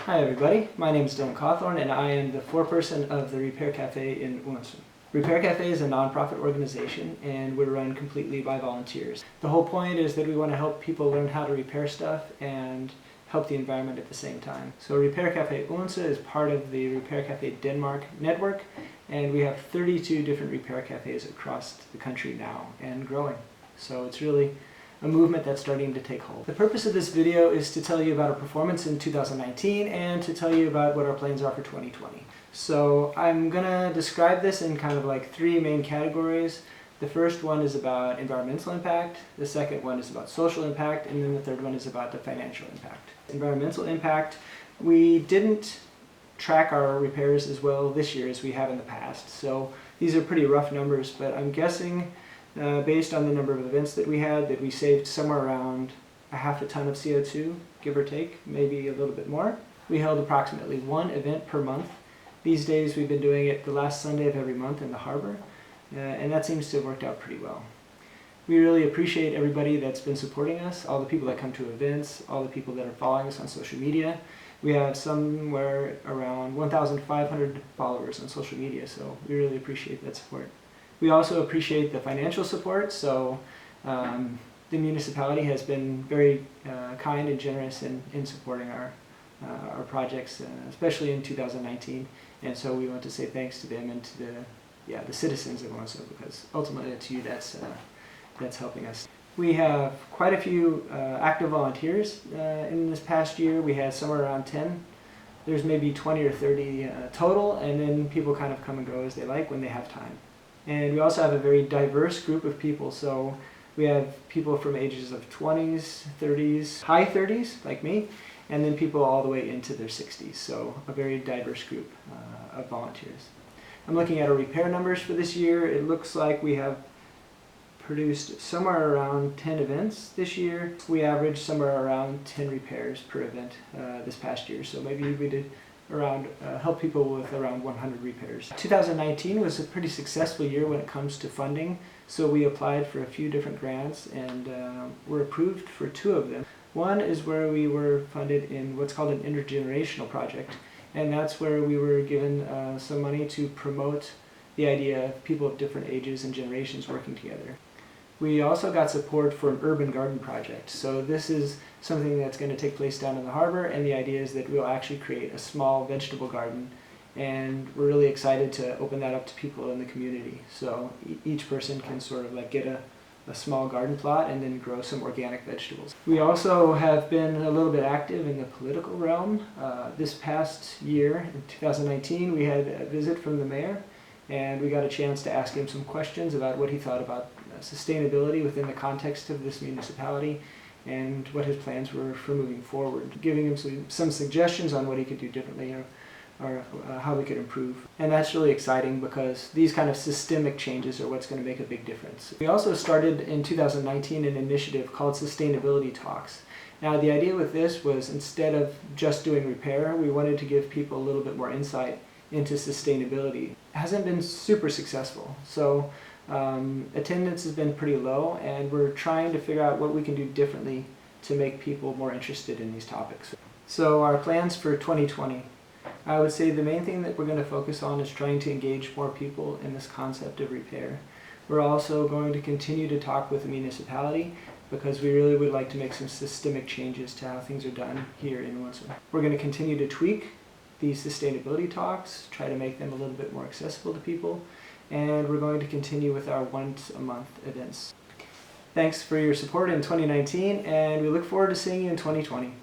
Hi everybody, my name is Dylan Cawthorn and I am the foreperson of the Repair Cafe in Odense. Repair Cafe is a nonprofit organization and we're run completely by volunteers. The whole point is that we want to help people learn how to repair stuff and help the environment at the same time. So Repair Cafe Odense is part of the Repair Cafe Denmark network, and we have 32 different repair cafes across the country now and growing. So it's really a movement that's starting to take hold. The purpose of this video is to tell you about our performance in 2019 and to tell you about what our plans are for 2020. So I'm gonna describe this in kind of like three main categories. The first one is about environmental impact, the second one is about social impact, and then the third one is about the financial impact. Environmental impact, we didn't track our repairs as well this year as we have in the past. So these are pretty rough numbers, but I'm guessing based on the number of events that we had, that we saved somewhere around a half a ton of CO2, give or take, maybe a little bit more. We held approximately one event per month. These days we've been doing it the last Sunday of every month in the harbor, and that seems to have worked out pretty well. We really appreciate everybody that's been supporting us, all the people that come to events, all the people that are following us on social media. We have somewhere around 1,500 followers on social media, so we really appreciate that support. We also appreciate the financial support, so the municipality has been very kind and generous in supporting our projects, especially in 2019, and so we want to say thanks to them and to the citizens of Odense, because ultimately it's you that's helping us. We have quite a few active volunteers in this past year. We had somewhere around 10. There's maybe 20 or 30 total, and then people kind of come and go as they like when they have time. And we also have a very diverse group of people, so we have people from ages of 20s, 30s, high 30s, like me, and then people all the way into their 60s, so a very diverse group of volunteers. I'm looking at our repair numbers for this year. It looks like we have produced somewhere around 10 events this year. We averaged somewhere around 10 repairs per event this past year, so maybe we did around help people with around 100 repairs. 2019 was a pretty successful year when it comes to funding, so we applied for a few different grants and were approved for 2 of them. One is where we were funded in what's called an intergenerational project, and that's where we were given some money to promote the idea of people of different ages and generations working together. We also got support for an urban garden project. So this is something that's going to take place down in the harbor, and the idea is that we'll actually create a small vegetable garden, and we're really excited to open that up to people in the community. So each person can sort of like get a small garden plot and then grow some organic vegetables. We also have been a little bit active in the political realm. This past year, in 2019, we had a visit from the mayor, and we got a chance to ask him some questions about what he thought about sustainability within the context of this municipality and what his plans were for moving forward, giving him some suggestions on what he could do differently or how we could improve. And that's really exciting because these kind of systemic changes are what's going to make a big difference. We also started in 2019 an initiative called Sustainability Talks. Now the idea with this was, instead of just doing repair, we wanted to give people a little bit more insight into sustainability. It hasn't been super successful, so attendance has been pretty low, and we're trying to figure out what we can do differently to make people more interested in these topics. So our plans for 2020. I would say the main thing that we're going to focus on is trying to engage more people in this concept of repair. We're also going to continue to talk with the municipality because we really would like to make some systemic changes to how things are done here in Odense. We're going to continue to tweak these sustainability talks, try to make them a little bit more accessible to people, and we're going to continue with our once-a-month events. Thanks for your support in 2019, and we look forward to seeing you in 2020.